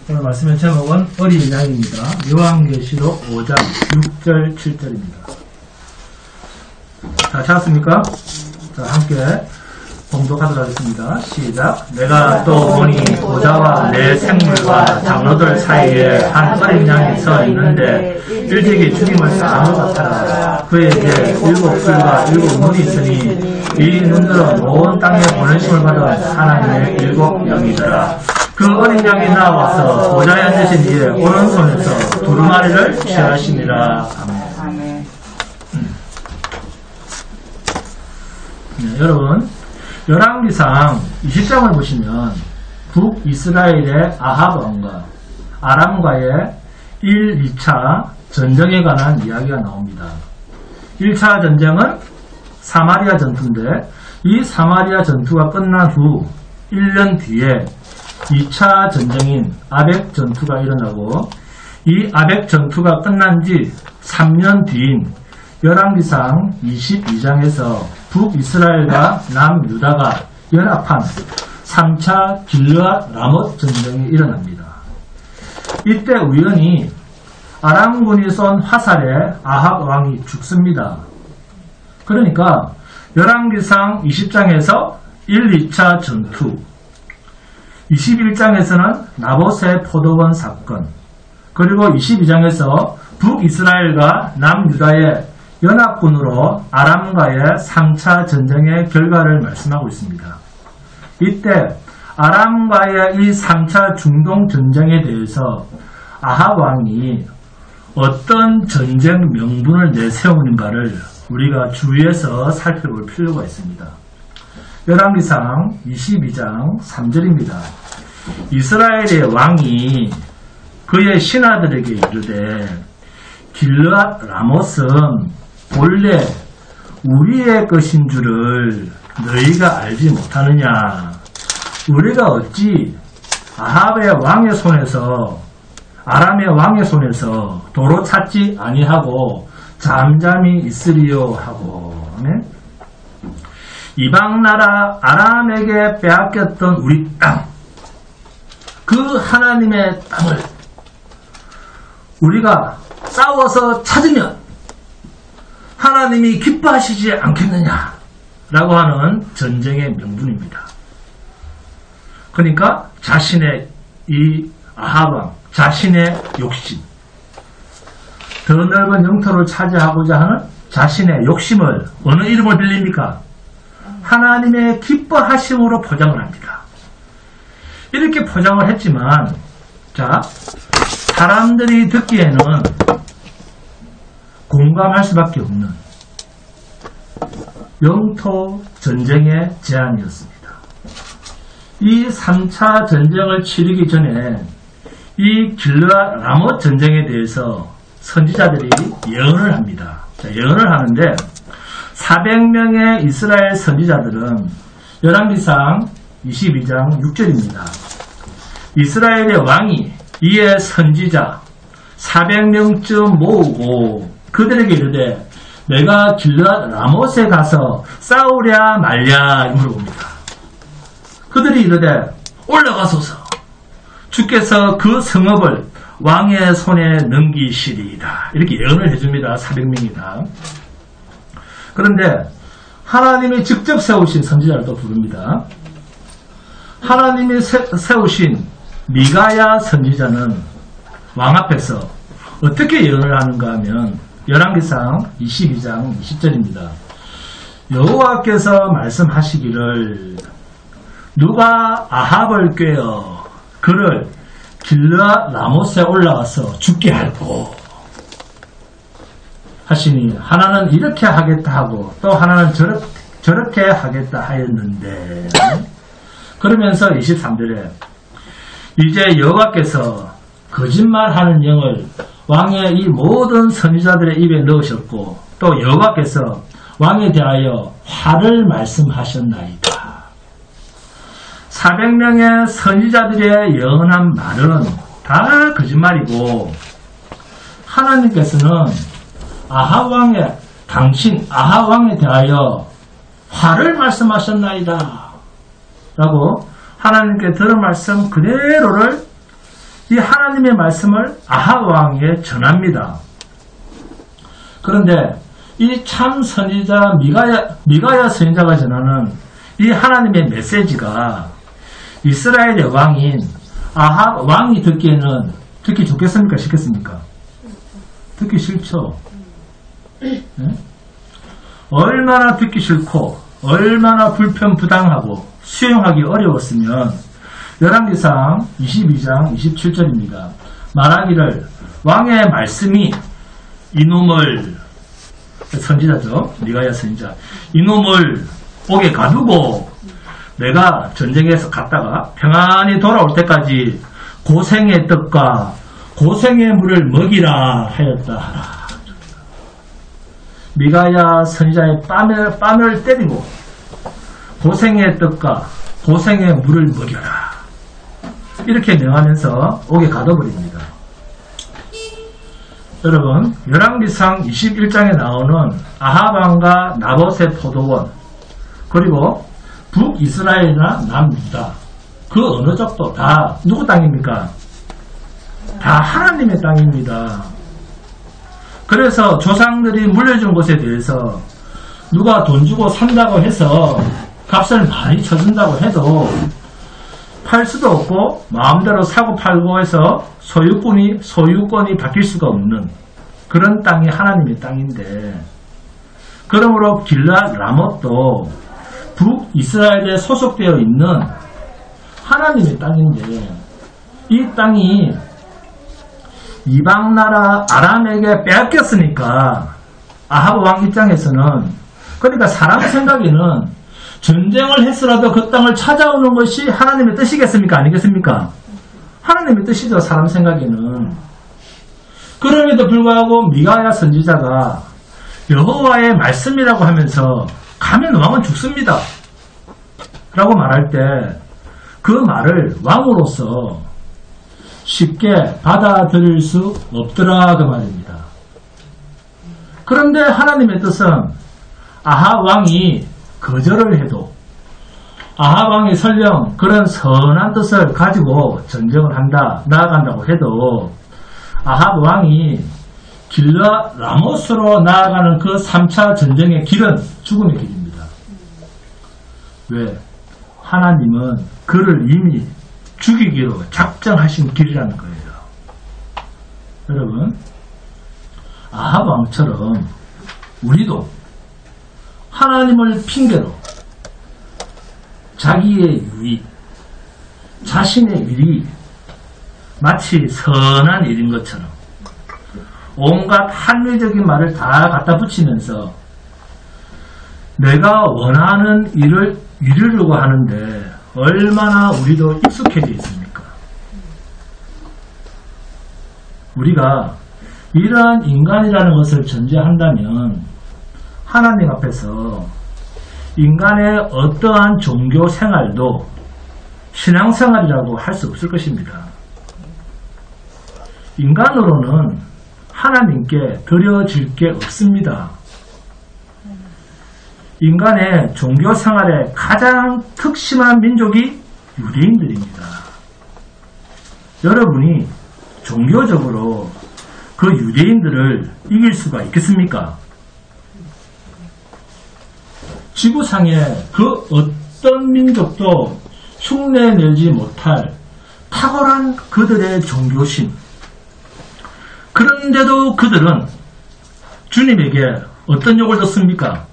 오늘 말씀의 제목은 어린 양입니다. 요한계시록 5장 6절 7절입니다. 자, 찾았습니까? 자, 함께 봉독하도록 하겠습니다. 시작. 내가 또 보니 보좌와 내 생물과 장로들 사이에 한 어린 양이 서 있는데 일찍이 죽임을 당한 것 같아라. 그에게 7뿔과 7눈이 있으니 이 눈들은 온 땅에 보내심을 받은 하나님의 7 영이더라. 그 어린 양이 나와서 보좌에 앉으신 이에 오른손에서 두루마리를 취하시니라. 아멘. 네, 여러분, 열왕기상 20장을 보시면 북이스라엘의 아합 왕과 아람과의 1, 2차 전쟁에 관한 이야기가 나옵니다. 1차 전쟁은 사마리아 전투인데 이 사마리아 전투가 끝난 후 1년 뒤에 2차 전쟁인 아벡 전투가 일어나고 이 아벡 전투가 끝난 지 3년 뒤인 열왕기상 22장에서 북이스라엘과 남유다가 연합한 3차 길르앗 라못 전쟁이 일어납니다. 이때 우연히 아람군이 쏜 화살에 아합 왕이 죽습니다. 그러니까 열왕기상 20장에서 1, 2차 전투, 21장에서는 나봇의 포도원 사건, 그리고 22장에서 북이스라엘과 남유다의 연합군으로 아람과의 3차 전쟁의 결과를 말씀하고 있습니다. 이때 아람과의 이 3차 중동 전쟁에 대해서 아합 왕이 어떤 전쟁 명분을 내세우는가를 우리가 주의해서 살펴볼 필요가 있습니다. 열왕기상 22장 3절입니다. 이스라엘의 왕이 그의 신하들에게 이르되 길르앗 라못은 본래 우리의 것인 줄을 너희가 알지 못하느냐. 우리가 어찌 아합의 왕의 손에서 아람의 왕의 손에서 도로 찾지 아니하고 잠잠히 있으리요 하고. 이방 나라 아람에게 빼앗겼던 우리 땅, 그 하나님의 땅을 우리가 싸워서 찾으면 하나님이 기뻐하시지 않겠느냐 라고 하는 전쟁의 명분입니다. 그러니까 자신의 이 아합왕, 자신의 욕심, 더 넓은 영토를 차지하고자 하는 자신의 욕심을 어느 이름을 빌립니까? 하나님의 기뻐하심으로 포장을 합니다. 이렇게 포장을 했지만, 자, 사람들이 듣기에는 공감할 수밖에 없는 영토 전쟁의 제안이었습니다. 이 3차 전쟁을 치르기 전에 이 길르앗 라못 전쟁에 대해서 선지자들이 예언을 합니다. 자, 예언을 하는데 400명의 이스라엘 선지자들은 열왕기상 22장 6절입니다. 이스라엘의 왕이 이에 선지자 400명쯤 모으고 그들에게 이르되 내가 길르앗 라못에 가서 싸우랴 말랴 물어봅니다. 그들이 이르되 올라가소서 주께서 그 성읍을 왕의 손에 넘기시리이다. 이렇게 예언을 해줍니다. 400명이다. 그런데 하나님이 직접 세우신 선지자를 또 부릅니다. 하나님이 세우신 미가야 선지자는 왕 앞에서 어떻게 예언을 하는가 하면 열왕기상 22장 20절입니다. 여호와께서 말씀하시기를 누가 아합을 꾀어 그를 길르앗 라못에 올라가서 죽게 할고 하시니 하나는 이렇게 하겠다 하고 또 하나는 저렇게 하겠다 하였는데 그러면서 23절에 이제 여호와께서 거짓말하는 영을 왕의 이 모든 선지자들의 입에 넣으셨고 또 여호와께서 왕에 대하여 화를 말씀하셨나이다. 400명의 선지자들의 예언한 말은 다 거짓말이고 하나님께서는 아합 왕의 당신 아합 왕에 대하여 화를 말씀하셨나이다 라고 하나님께 들은 말씀 그대로를 이 하나님의 말씀을 아합 왕에게 전합니다. 그런데 이 참 선지자 미가야 선지자가 전하는 이 하나님의 메시지가 이스라엘의 왕인 아합 왕이 듣기에는 듣기 좋겠습니까? 싫겠습니까? 듣기 싫죠. 네? 얼마나 듣기 싫고 얼마나 불편부당하고 수용하기 어려웠으면 열왕기상 22장 27절입니다. 말하기를 왕의 말씀이 이놈을 선지자죠. 미가야 선지자. 이놈을 옥에 가두고 내가 전쟁에서 갔다가 평안히 돌아올 때까지 고생의 떡과 고생의 물을 먹이라 하였다. 미가야 선지자의 뺨을 때리고 고생의 떡과 고생의 물을 먹여라. 이렇게 명하면서 옥에 가둬버립니다. 여러분, 열왕기상 21장에 나오는 아합 왕과 나봇의 포도원, 그리고 북이스라엘이나 남유다, 그 어느 쪽도 다 누구 땅입니까? 다 하나님의 땅입니다. 그래서 조상들이 물려준 것에 대해서 누가 돈 주고 산다고 해서 값을 많이 쳐준다고 해도 팔 수도 없고 마음대로 사고 팔고 해서 소유권이 바뀔 수가 없는 그런 땅이 하나님의 땅인데, 그러므로 길앗 라못도 북이스라엘에 소속되어 있는 하나님의 땅인데, 이 땅이 이방나라 아람에게 빼앗겼으니까 아합 왕 입장에서는, 그러니까 사람 생각에는 전쟁을 했으라도 그 땅을 찾아오는 것이 하나님의 뜻이겠습니까? 아니겠습니까? 하나님의 뜻이죠, 사람 생각에는. 그럼에도 불구하고 미가야 선지자가 여호와의 말씀이라고 하면서 가면 왕은 죽습니다 라고 말할 때 그 말을 왕으로서 쉽게 받아들일 수 없더라 그 말입니다. 그런데 하나님의 뜻은 아합 왕이 거절을 해도, 아합 왕이 설령 그런 선한 뜻을 가지고 전쟁을 한다, 나아간다고 해도 아합 왕이 길앗 라못으로 나아가는 그 3차 전쟁의 길은 죽음의 길입니다. 왜? 하나님은 그를 이미 죽이기로 작정하신 길이라는 거예요. 여러분, 아합 왕처럼 우리도 하나님을 핑계로 자기의 유익, 자신의 일이 마치 선한 일인 것처럼 온갖 합리적인 말을 다 갖다 붙이면서 내가 원하는 일을 이루려고 하는데 얼마나 우리도 익숙해져 있습니까? 우리가 이러한 인간이라는 것을 전제한다면 하나님 앞에서 인간의 어떠한 종교 생활도 신앙생활이라고 할 수 없을 것입니다. 인간으로는 하나님께 드려질 게 없습니다. 인간의 종교 생활의 가장 특심한 민족이 유대인들입니다. 여러분이 종교적으로 그 유대인들을 이길 수가 있겠습니까? 지구상에 그 어떤 민족도 흉내내지 못할 탁월한 그들의 종교심. 그런데도 그들은 주님에게 어떤 욕을 듣습니까?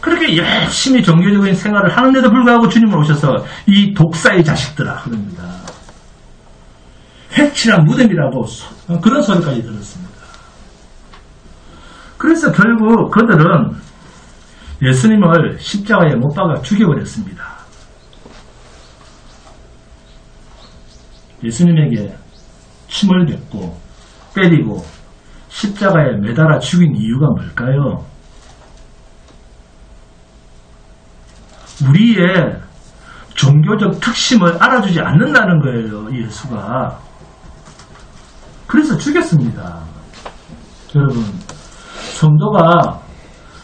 그렇게 열심히 종교적인 생활을 하는데도 불구하고 주님을 오셔서 이 독사의 자식들아 그럽니다. 회칠한 무덤이라고 그런 소리까지 들었습니다. 그래서 결국 그들은 예수님을 십자가에 못 박아 죽여버렸습니다. 예수님에게 침을 뱉고 때리고 십자가에 매달아 죽인 이유가 뭘까요? 우리의 종교적 특심을 알아주지 않는다는 거예요, 예수가. 그래서 죽였습니다. 여러분, 성도가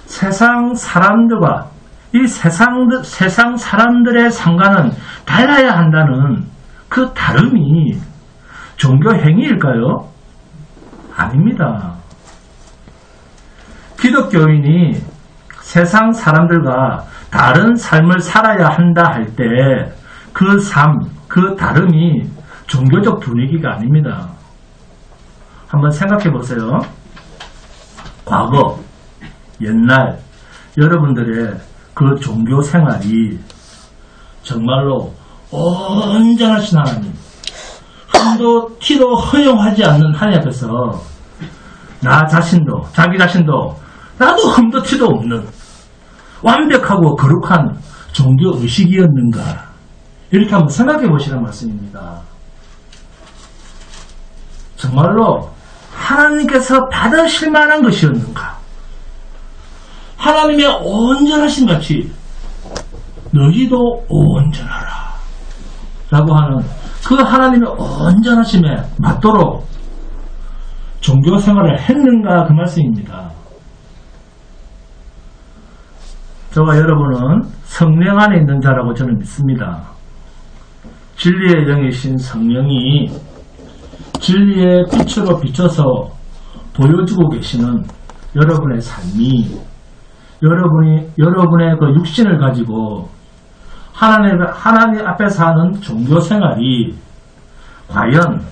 세상 사람들과 이 세상 사람들의 상관은 달라야 한다는 그 다름이 종교 행위일까요? 아닙니다. 기독교인이 세상 사람들과 다른 삶을 살아야 한다 할 때 그 삶, 그 다름이 종교적 분위기가 아닙니다. 한번 생각해 보세요. 과거, 옛날 여러분들의 그 종교 생활이 정말로 온전하신 하나님, 흠도 티도 허용하지 않는 하나님 앞에서 나 자신도, 자기 자신도 나도 흠도 티도 없는 완벽하고 거룩한 종교 의식이었는가, 이렇게 한번 생각해 보시라는 말씀입니다. 정말로 하나님께서 받으실 만한 것이었는가, 하나님의 온전하신 같이 너희도 온전하라 라고 하는 그 하나님의 온전하심에 맞도록 종교 생활을 했는가, 그 말씀입니다. 저와 여러분은 성령 안에 있는 자라고 저는 믿습니다. 진리의 영이신 성령이 진리의 빛으로 비춰서 보여주고 계시는 여러분의 삶이, 여러분의 그 육신을 가지고 하나님 앞에서 하는 종교 생활이 과연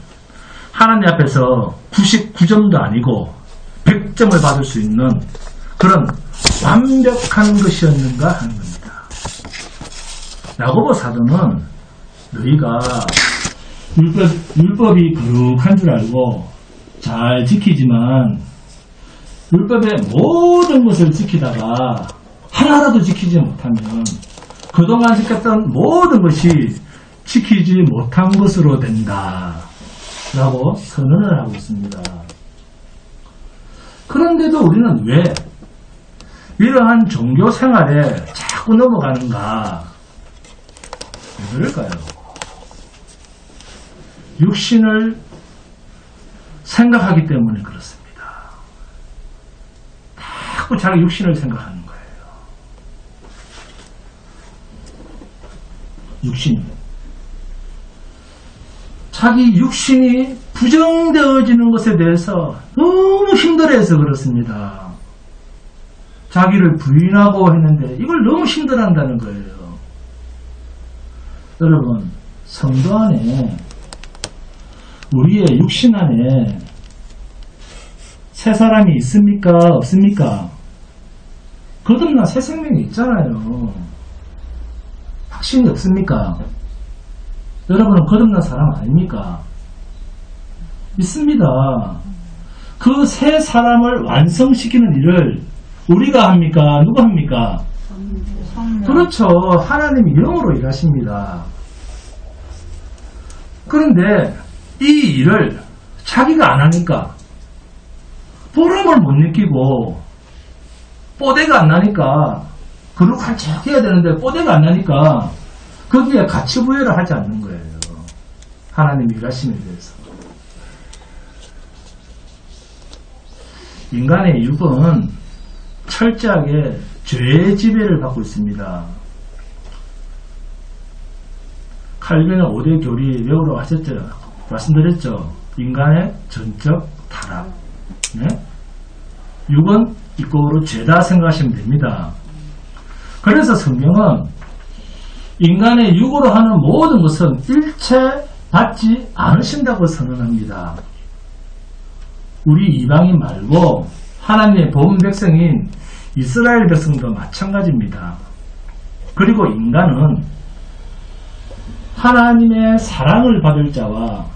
하나님 앞에서 99점도 아니고 100점을 받을 수 있는 그런 완벽한 것이었는가 하는 겁니다. 야고보 사도는 너희가 율법이 거룩한 줄 알고 잘 지키지만 율법의 모든 것을 지키다가 하나라도 지키지 못하면 그동안 지켰던 모든 것이 지키지 못한 것으로 된다 라고 선언을 하고 있습니다. 그런데도 우리는 왜 이러한 종교 생활에 자꾸 넘어가는가? 왜 그럴까요? 육신을 생각하기 때문에 그렇습니다. 자꾸 자기 육신을 생각하는 거예요. 육신. 자기 육신이 부정되어지는 것에 대해서 너무 힘들어해서 그렇습니다. 자기를 부인하고 했는데 이걸 너무 힘들어한다는 거예요. 여러분, 성도 안에, 우리의 육신 안에 새 사람이 있습니까? 없습니까? 거듭난 새 생명이 있잖아요. 확신이 없습니까? 여러분은 거듭난 사람 아닙니까? 있습니다. 그 새 사람을 완성시키는 일을 우리가 합니까? 누가 합니까? 그렇죠. 하나님이 영으로 일하십니다. 그런데 이 일을 자기가 안 하니까, 보람을 못 느끼고 뽀대가 안 나니까, 거룩한 척 해야 되는데 뽀대가 안 나니까 거기에 가치 부여를 하지 않는 거예요. 하나님이 일하심에 대해서. 인간의 육은 철저하게 죄의 지배를 받고 있습니다. 칼빈의 5대 교리 외우라고 하셨죠? 말씀드렸죠? 인간의 전적 타락. 네? 육은 이꼬로 죄다 생각하시면 됩니다. 그래서 성경은 인간의 육으로 하는 모든 것은 일체 받지 않으신다고 선언합니다. 우리 이방인 말고 하나님의 본 백성인 이스라엘 백성도 마찬가지입니다. 그리고 인간은 하나님의 사랑을 받을 자와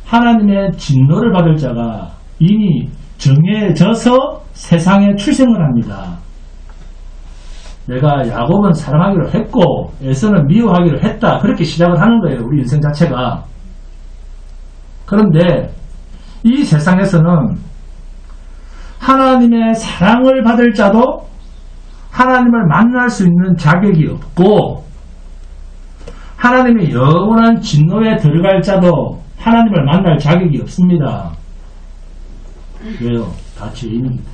하나님의 진노를 받을 자가 이미 정해져서 세상에 출생을 합니다. 내가 야곱은 사랑하기로 했고 에서는 미워하기로 했다, 그렇게 시작을 하는 거예요. 우리 인생 자체가. 그런데 이 세상에서는 하나님의 사랑을 받을 자도 하나님을 만날 수 있는 자격이 없고, 하나님의 영원한 진노에 들어갈 자도 하나님을 만날 자격이 없습니다. 왜요? 다 죄인입니다.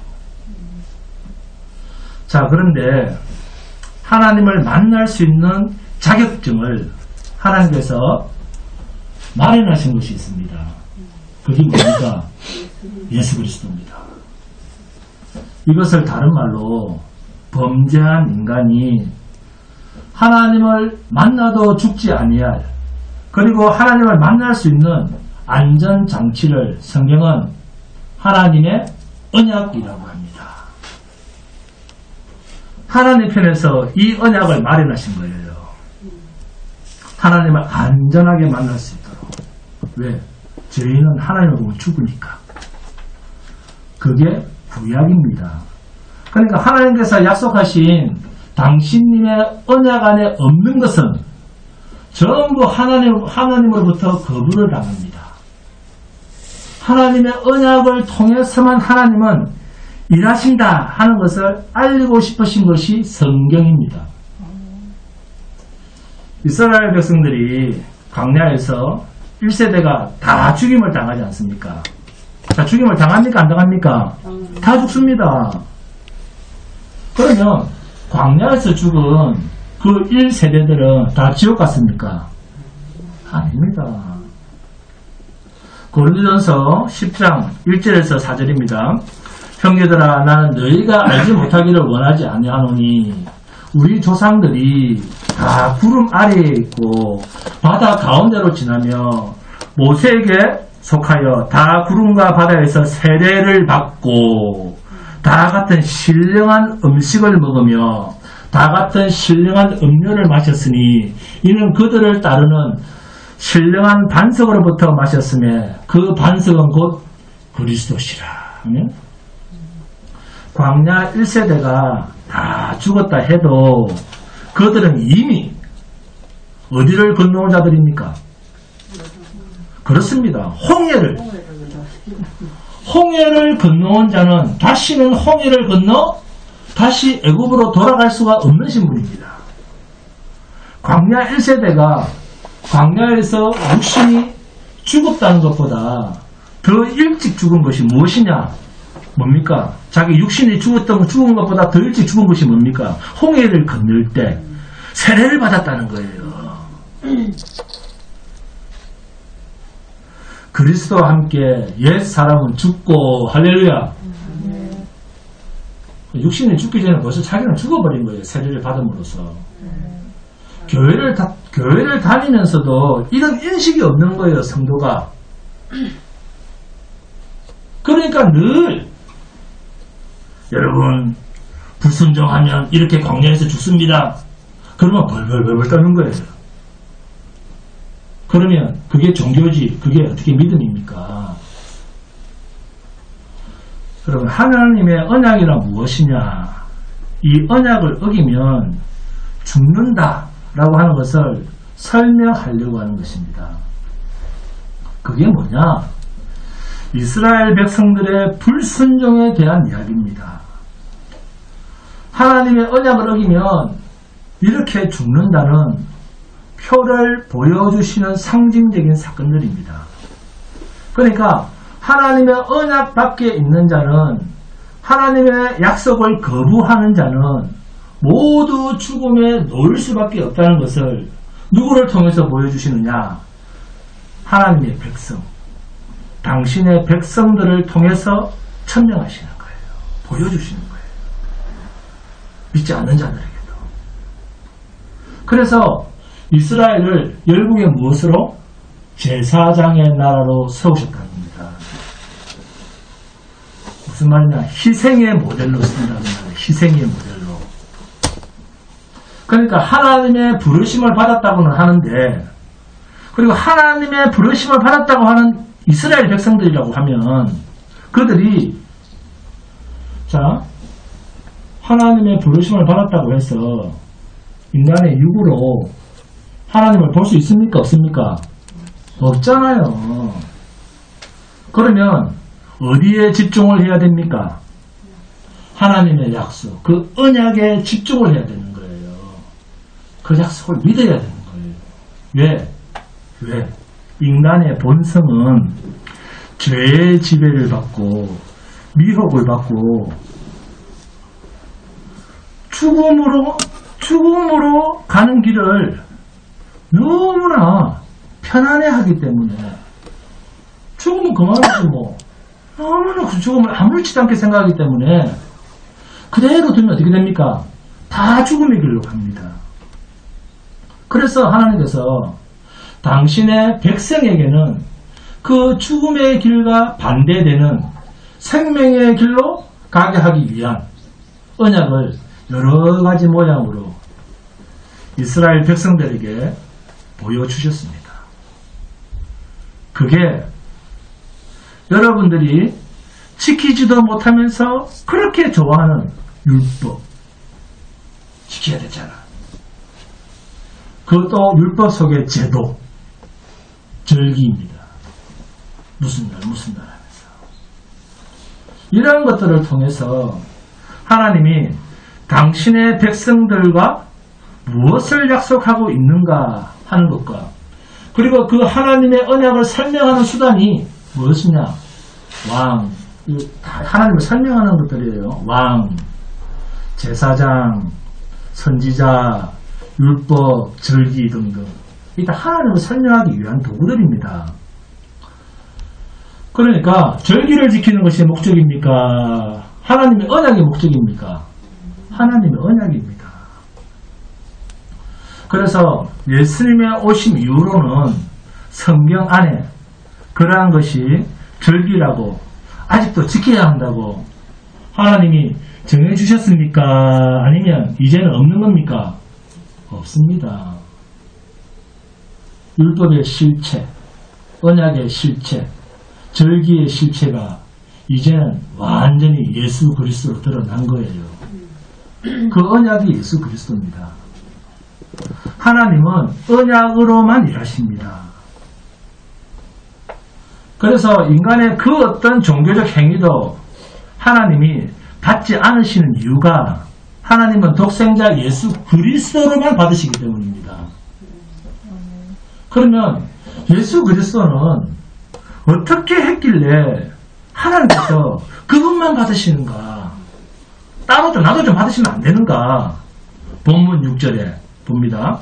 자, 그런데 하나님을 만날 수 있는 자격증을 하나님께서 마련하신 것이 있습니다. 그게 뭡니까? 예수 그리스도입니다. 이것을 다른 말로 범죄한 인간이 하나님을 만나도 죽지 아니할, 그리고 하나님을 만날 수 있는 안전장치를 성경은 하나님의 언약이라고 합니다. 하나님 편에서 이 언약을 마련하신 거예요. 하나님을 안전하게 만날 수 있도록. 왜? 저희는 하나님을 보면 죽으니까. 그게 구약입니다. 그러니까 하나님께서 약속하신 당신님의 언약 안에 없는 것은 전부 하나님으로부터 거부를 당합니다. 하나님의 언약을 통해서만 하나님은 일하신다 하는 것을 알리고 싶으신 것이 성경입니다. 이스라엘 백성들이 광야에서 1세대가 다 죽임을 당하지 않습니까? 자, 죽임을 당합니까? 안 당합니까? 다 죽습니다. 그러면 광야에서 죽은 그 1세대들은 다 지옥 갔습니까? 아닙니다. 고린도전서 10장 1절에서 4절입니다. 형제들아, 나는 너희가 알지 못하기를 원하지 아니하노니 우리 조상들이 다 구름 아래에 있고 바다 가운데로 지나며 모세에게 속하여 다 구름과 바다에서 세례를 받고 다 같은 신령한 음식을 먹으며 다 같은 신령한 음료를 마셨으니 이는 그들을 따르는 신령한 반석으로부터 마셨음에 그 반석은 곧 그리스도시라. 광야 1세대가 다 죽었다 해도 그들은 이미 어디를 건너온 자들입니까? 그렇습니다. 홍해를 건너온 자는 다시는 홍해를 건너 다시 애굽으로 돌아갈 수가 없는 신분입니다. 광야 1세대가 광야에서 육신이 죽었다는 것보다 더 일찍 죽은 것이 무엇이냐? 뭡니까? 자기 육신이 죽은 것보다 더 일찍 죽은 것이 뭡니까? 홍해를 건널 때 세례를 받았다는 거예요. 그리스도와 함께 옛 사람은 죽고, 할렐루야. 육신이 죽기 전에 벌써 자기는 죽어버린 거예요. 세례를 받음으로써. 교회를 다니면서도 이런 인식이 없는 거예요. 성도가. 그러니까 늘 여러분 불순종하면 이렇게 광야에서 죽습니다. 그러면 벌벌벌 떠는 거예요. 그러면 그게 종교지, 그게 어떻게 믿음입니까? 여러분, 하나님의 언약이란 무엇이냐? 이 언약을 어기면 죽는다라고 하는 것을 설명하려고 하는 것입니다. 그게 뭐냐? 이스라엘 백성들의 불순종에 대한 이야기입니다. 하나님의 언약을 어기면 이렇게 죽는다는 표를 보여주시는 상징적인 사건들입니다. 그러니까 하나님의 언약 밖에 있는 자는, 하나님의 약속을 거부하는 자는 모두 죽음에 놓일 수밖에 없다는 것을 누구를 통해서 보여주시느냐? 하나님의 백성, 당신의 백성들을 통해서 천명하시는 거예요. 보여주시는 거예요. 믿지 않는 자들에게도. 그래서 이스라엘을 열국의 무엇으로? 제사장의 나라로 세우셨다는 겁니다. 무슨 말이냐? 희생의 모델로 쓴다는 말이에요. 희생의 모델로. 그러니까 하나님의 부르심을 받았다고는 하는데, 그리고 하나님의 부르심을 받았다고 하는 이스라엘 백성들이라고 하면 그들이 하나님의 부르심을 받았다고 해서 인간의 육으로 하나님을 볼 수 있습니까? 없습니까? 없잖아요. 그러면 어디에 집중을 해야 됩니까? 하나님의 약속, 그 언약에 집중을 해야 되는 거예요. 그 약속을 믿어야 되는 거예요. 왜? 인간의 본성은 죄의 지배를 받고 미혹을 받고 죽음으로 가는 길을 너무나 편안해하기 때문에 죽으면 죽으면 그만이지 뭐. 너무나 그 죽음을 아무렇지도 않게 생각하기 때문에 그대로 두면 어떻게 됩니까? 다 죽음의 길로 갑니다. 그래서 하나님께서 당신의 백성에게는 그 죽음의 길과 반대되는 생명의 길로 가게 하기 위한 언약을 여러 가지 모양으로 이스라엘 백성들에게 보여주셨습니다. 그게 여러분들이 지키지도 못하면서 그렇게 좋아하는 율법 지켜야 되잖아. 그것도 율법 속의 제도, 절기입니다. 무슨 날 하면서 이러한 것들을 통해서 하나님이 당신의 백성들과 무엇을 약속하고 있는가 하는 것과 그리고 그 하나님의 언약을 설명하는 수단이 무엇이냐? 왕. 하나님을 설명하는 것들이에요. 왕, 제사장, 선지자, 율법, 절기 등등. 일단 하나님을 설명하기 위한 도구들입니다. 그러니까 절기를 지키는 것이 목적입니까? 하나님의 언약이 목적입니까? 하나님의 언약입니다. 그래서 예수님의 오심 이후로는 성경 안에 그러한 것이 절기라고 아직도 지켜야 한다고 하나님이 정해주셨습니까? 아니면 이제는 없는 겁니까? 없습니다. 율법의 실체, 언약의 실체, 절기의 실체가 이제는 완전히 예수 그리스도로 드러난 거예요. 그 언약이 예수 그리스도입니다. 하나님은 언약으로만 일하십니다. 그래서 인간의 그 어떤 종교적 행위도 하나님이 받지 않으시는 이유가 하나님은 독생자 예수 그리스도로만 받으시기 때문입니다. 그러면 예수 그리스도는 어떻게 했길래 하나님께서 그분만 받으시는가? 따로 좀 나도 좀 받으시면 안 되는가? 본문 6절에 봅니다.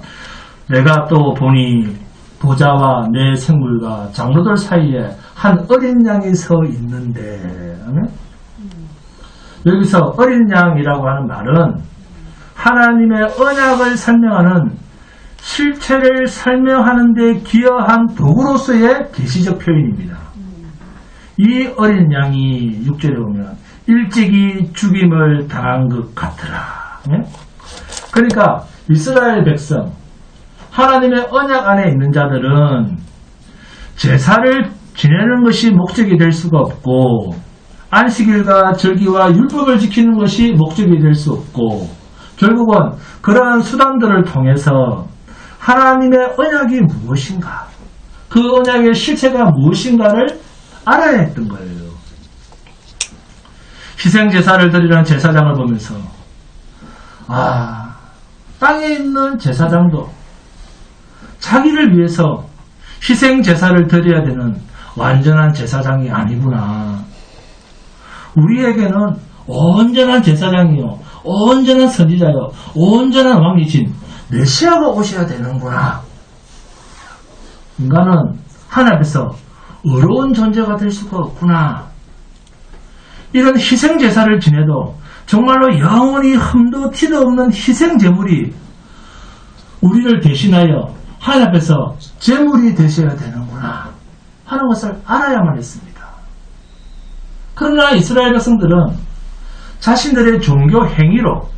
내가 또 보니 보좌와 내 생물과 장로들 사이에 한 어린 양이 서 있는데, 여기서 어린 양이라고 하는 말은 하나님의 언약을 설명하는 실체를 설명하는 데 기여한 도구로서의 계시적 표현입니다. 이 어린 양이 6절에 보면 일찍이 죽임을 당한 것 같더라. 그러니까 이스라엘 백성, 하나님의 언약 안에 있는 자들은 제사를 지내는 것이 목적이 될 수가 없고 안식일과 절기와 율법을 지키는 것이 목적이 될 수 없고 결국은 그러한 수단들을 통해서 하나님의 언약이 무엇인가, 그 언약의 실체가 무엇인가를 알아야 했던 거예요. 희생제사를 드리는 제사장을 보면서 땅에 있는 제사장도 자기를 위해서 희생제사를 드려야 되는 완전한 제사장이 아니구나. 우리에게는 온전한 제사장이요, 온전한 선지자요, 온전한 왕이신 메시아가 오셔야 되는구나. 인간은 하나님 앞에서 어려운 존재가 될 수가 없구나. 이런 희생제사를 지내도 정말로 영원히 흠도 티도 없는 희생제물이 우리를 대신하여 하나님 앞에서 제물이 되셔야 되는구나 하는 것을 알아야만 했습니다. 그러나 이스라엘 백성들은 자신들의 종교 행위로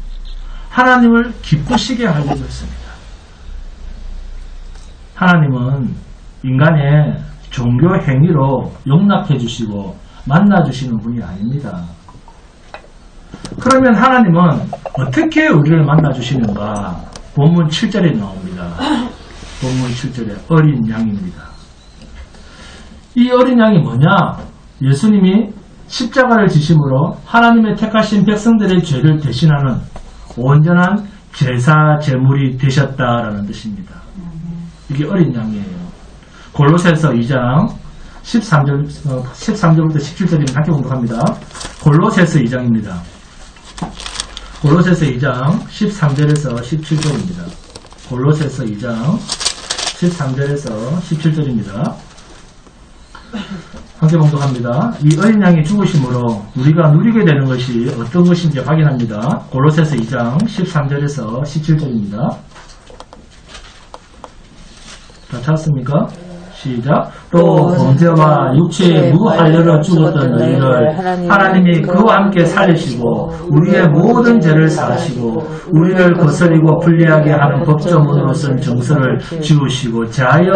하나님을 기쁘시게 하려고 했습니다. 하나님은 인간의 종교 행위로 용납해 주시고 만나 주시는 분이 아닙니다. 그러면 하나님은 어떻게 우리를 만나 주시는가? 본문 7절에 나옵니다. 본문 7절에 어린 양입니다. 이 어린 양이 뭐냐? 예수님이 십자가를 지심으로 하나님의 택하신 백성들의 죄를 대신하는 온전한 제사 제물이 되셨다라는 뜻입니다. 이게 어린 양이에요. 골로새서 2장 13절부터 17절입니다. 함께 공독합니다. 골로새서 2장입니다. 골로새서 2장 13절에서 17절입니다. 골로새서 2장 13절에서 17절입니다. 함께 봉독합니다. 이 어린 양이 죽으심으로 우리가 누리게 되는 것이 어떤 것인지 확인합니다. 골로새서 2장 13절에서 17절입니다. 다 찾았습니까? 시작. 또 범죄와 육체에 무하려러 죽었던 너희를 하나님이 그와 함께 살리시고 우리의 모든 죄를 사하시고 우리를 거스리고 불리하게 하는 법조문으로 쓴 정서를 지우시고 자하여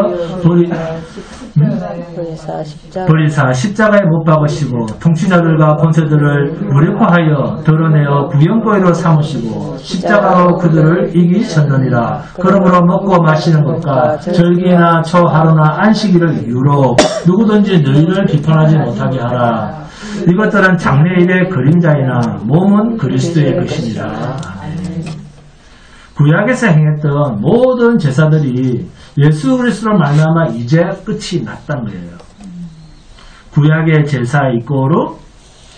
버리사 십자가에 못 박으시고 통치자들과 권세들을 무력화하여 드러내어 구경거리로 삼으시고 십자가로 그들을 이기셨느니라. 그러므로 먹고 마시는 것과 절기나 초하루나 안식일을 이유로 누구든지 너희를 비판하지 못하게 하라. 이것들은 장래일의 그림자이나 몸은 그리스도의 것이니라. 구약에서 행했던 모든 제사들이 예수 그리스도로 말미암아 이제 끝이 났단 거예요. 구약의 제사 이꼬르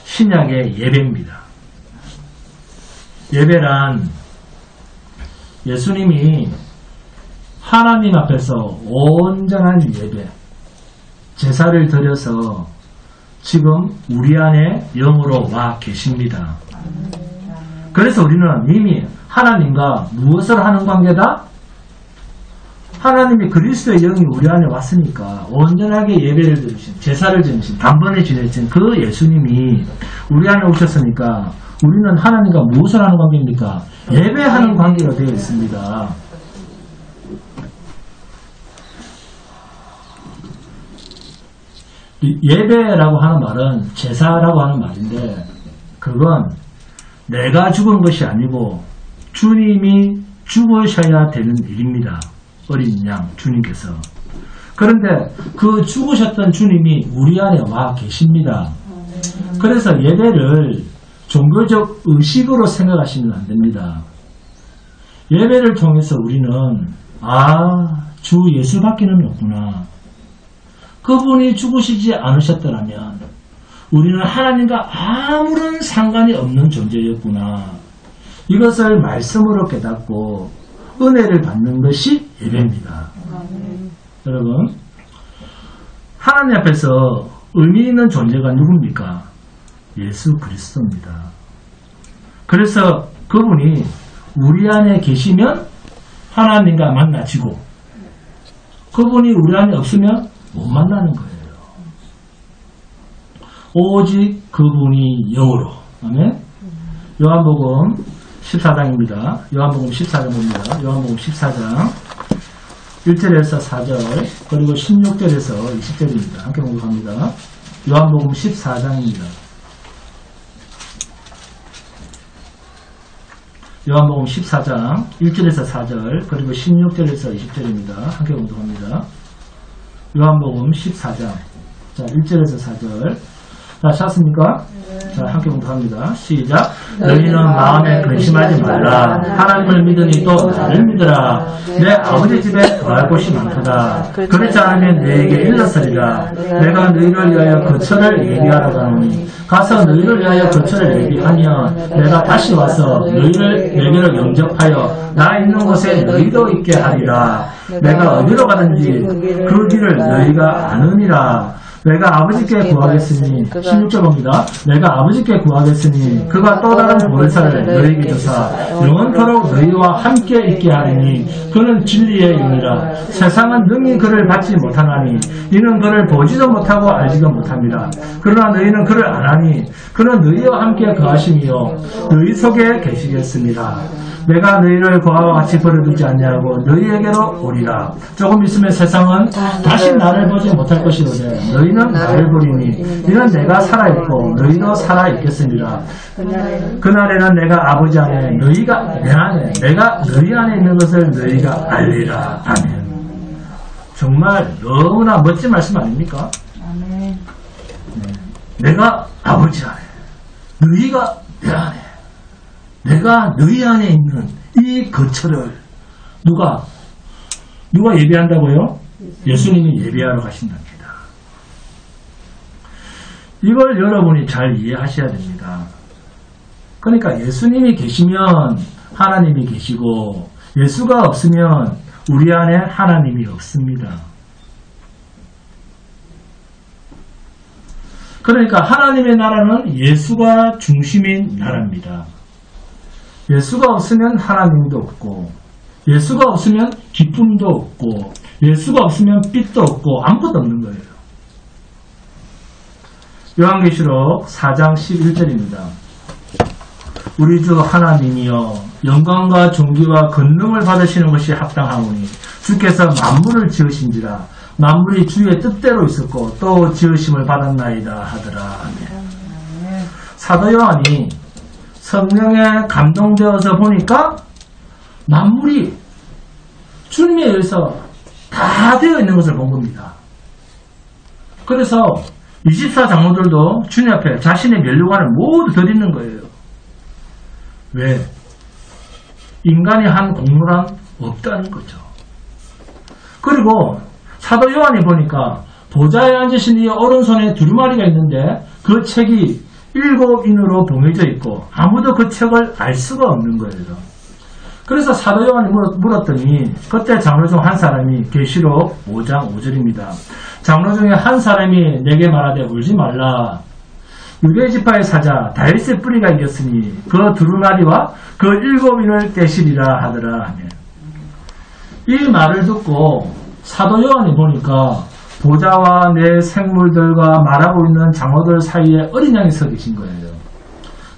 신약의 예배입니다. 예배란 예수님이 하나님 앞에서 온전한 예배, 제사를 드려서 지금 우리 안에 영으로 와 계십니다. 그래서 우리는 이미 하나님과 무엇을 하는 관계다? 하나님이 그리스도의 영이 우리 안에 왔으니까 온전하게 예배를 드리신, 제사를 지내신, 단번에 지내신 그 예수님이 우리 안에 오셨으니까 우리는 하나님과 무엇을 하는 관계입니까? 예배하는 관계가 되어 있습니다. 예배라고 하는 말은 제사라고 하는 말인데 그건 내가 죽은 것이 아니고 주님이 죽으셔야 되는 일입니다. 어린 양 주님께서. 그런데 그 죽으셨던 주님이 우리 안에 와 계십니다. 그래서 예배를 종교적 의식으로 생각하시면 안 됩니다. 예배를 통해서 우리는 주 예수밖에는 없구나. 그분이 죽으시지 않으셨더라면 우리는 하나님과 아무런 상관이 없는 존재였구나. 이것을 말씀으로 깨닫고 은혜를 받는 것이 예배입니다. 여러분, 하나님 앞에서 의미 있는 존재가 누굽니까? 예수 그리스도입니다. 그래서 그분이 우리 안에 계시면 하나님과 만나지고 그분이 우리 안에 없으면 못 만나는 거예요. 오직 그분이 영으로. 아멘. 요한복음 14장입니다. 요한복음 14장 봅니다. 요한복음 14장 1절에서 4절 그리고 16절에서 20절입니다. 함께 공부합니다. 요한복음 14장입니다. 요한복음 14장 1절에서 4절 그리고 16절에서 20절입니다. 함께 공부합니다. 요한복음 14장 자 1절에서 4절 자 찾았습니까? 자 함께 공부합니다. 시작. 너희는 마음에 근심하지 말라. 하나님을 믿으니 또 나를 믿으라. 내 아버지 집에 거할 곳이 많도다. 그렇지 않으면 너에게 일렀으리라. 내가 너희를 위하여 거처를 예비하러 가노니 가서 너희를 위하여 거처를 예비하면 내가 다시 와서 너희를 내게로 영접하여 나 있는 곳에 너희도 있게 하리라. 내가 어디로 가든지 그 길을 너희가 아느니라. 내가 아버지께 구하겠으니 16절 봅니다. 내가 아버지께 구하겠으니 그가 또 다른 보혜사를 너희에게 주사 영원토록 너희와 함께 있게 하리니 그는 진리의 영이라. 세상은 능히 그를 받지 못하나니 이는 그를 보지도 못하고 알지도 못합니다. 그러나 너희는 그를 아나니 그는 너희와 함께 거하시며 너희 속에 계시겠습니다. 내가 너희를 고아와 같이 버려두지 않냐고 너희에게로 오리라. 조금 있으면 세상은 다시 나를 보지 못할 것이로되 너희는 나를 보리니 이는 내가 살아있고 너희도 살아있겠습니다. 그날에는 내가 아버지 안에 너희가 내 안에 내가 너희 안에 있는 것을 너희가 알리라. 아멘. 정말 너무나 멋진 말씀 아닙니까? 아멘. 내가 아버지 안에 너희가 내 안에 내가 너희 안에 있는 이 거처를 누가 예배한다고요? 예수님이 예배하러 가신답니다. 이걸 여러분이 잘 이해하셔야 됩니다. 그러니까 예수님이 계시면 하나님이 계시고 예수가 없으면 우리 안에 하나님이 없습니다. 그러니까 하나님의 나라는 예수가 중심인 나라입니다. 예수가 없으면 하나님도 없고, 예수가 없으면 기쁨도 없고, 예수가 없으면 빛도 없고 아무것도 없는 거예요. 요한계시록 4장 11절입니다. 우리 주 하나님이여 영광과 존귀와 권능을 받으시는 것이 합당하오니 주께서 만물을 지으신지라 만물이 주의 뜻대로 있었고 또 지으심을 받았나이다 하더라. 사도 요한이 성령에 감동되어서 보니까 만물이 주님에 의해서 다 되어 있는 것을 본 겁니다. 그래서 24장로들도 주님 앞에 자신의 면류관을 모두 드리는 거예요. 왜? 인간이 한 공로란 없다는 거죠. 그리고 사도 요한이 보니까 보좌에 앉으신 이 오른손에 두루마리가 있는데 그 책이 7인으로 봉해져 있고 아무도 그 책을 알 수가 없는 거예요. 그래서 사도 요한이 물었더니 그때 장로 중 한 사람이 계시록 5장 5절입니다. 장로 중에 한 사람이 내게 말하되 울지 말라. 유대지파의 사자 다윗의 뿌리가 이겼으니 그 두루마리와 그 7인을 떼시리라 하더라. 이 말을 듣고 사도 요한이 보니까 보좌와 내 생물들과 말하고 있는 장로들 사이에 어린 양이 서 계신 거예요.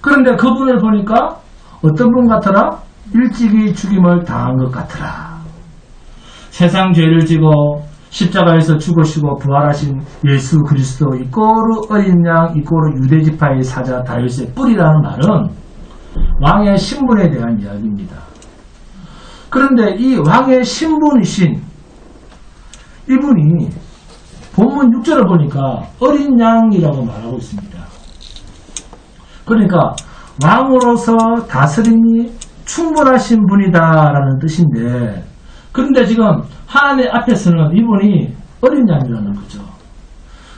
그런데 그분을 보니까 어떤 분 같더라? 일찍이 죽임을 당한 것 같더라. 세상 죄를 지고 십자가에서 죽으시고 부활하신 예수 그리스도 이꼬르 어린 양 이꼬르 유대지파의 사자 다윗의 뿌리라는 말은 왕의 신분에 대한 이야기입니다. 그런데 이 왕의 신분이신 이분이 본문 6절을 보니까 어린 양이라고 말하고 있습니다. 그러니까 왕으로서 다스림이 충분하신 분이다라는 뜻인데, 그런데 지금 하나님 앞에서는 이분이 어린 양이라는 거죠.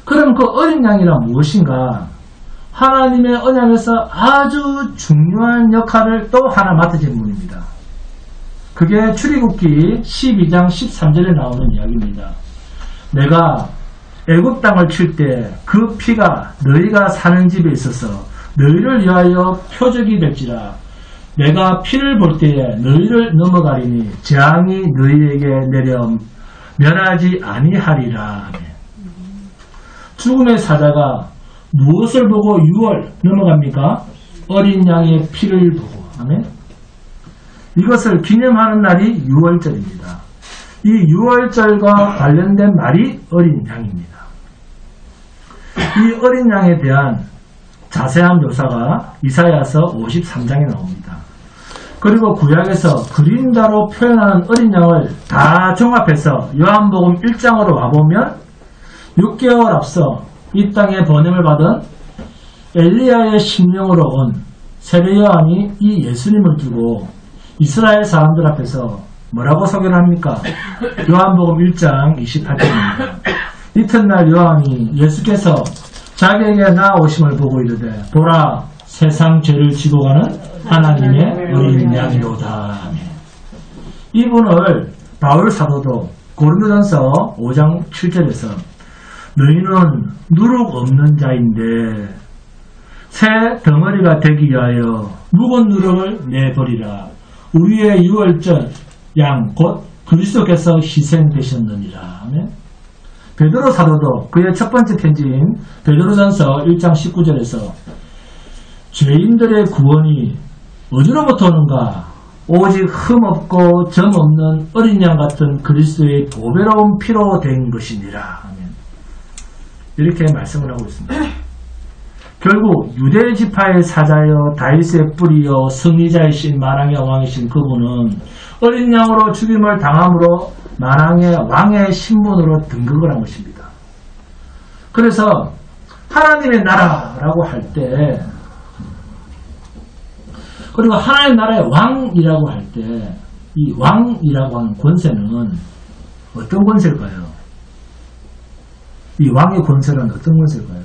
그럼 그 어린 양이란 무엇인가? 하나님의 언약에서 아주 중요한 역할을 또 하나 맡으신 분입니다. 그게 출애굽기 12장 13절에 나오는 이야기입니다. 내가 애굽 땅을 칠 때 그 피가 너희가 사는 집에 있어서 너희를 위하여 표적이 될지라. 내가 피를 볼 때에 너희를 넘어가리니 재앙이 너희에게 내려 면하지 아니하리라. 죽음의 사자가 무엇을 보고 6월 넘어갑니까? 어린 양의 피를 보고. 아멘. 이것을 기념하는 날이 6월절입니다. 이 6월절과 관련된 말이 어린 양입니다. 이 어린 양에 대한 자세한 묘사가 이사야서 53장에 나옵니다. 그리고 구약에서 그림자로 표현하는 어린 양을 다 종합해서 요한복음 1장으로 와보면 6개월 앞서 이 땅에 번임을 받은 엘리야의 심령으로 온 세례 요한이 이 예수님을 두고 이스라엘 사람들 앞에서 뭐라고 소개를 합니까? 요한복음 1장 28절입니다. 이튿날 요한이 예수께서 자기에게 나아오심을 보고 이르되 보라 세상 죄를 지고 가는 하나님의 어린 양이로다. 이분을 바울 사도도 고린도전서 5장 7절에서 너희는 누룩 없는 자인데 새 덩어리가 되기 위하여 묵은 누룩을 내버리라. 우리의 유월절 양 곧 그리스도께서 희생되셨느니라. 아멘. 베드로 사도도 그의 첫 번째 편지인 베드로전서 1장 19절에서 죄인들의 구원이 어디로부터 오는가? 오직 흠없고 점없는 어린 양 같은 그리스도의 보배로운 피로 된 것이니라. 아멘. 이렇게 말씀을 하고 있습니다. 결국 유대 지파의 사자여 다윗의 뿌리여 승리자이신 만왕의 왕이신 그분은 어린 양으로 죽임을 당함으로 만왕의 왕의 신분으로 등극을 한 것입니다. 그래서 하나님의 나라라고 할 때, 그리고 하나님의 나라의 왕이라고 할 때 이 왕이라고 하는 권세는 어떤 권세일까요? 이 왕의 권세는 어떤 권세일까요?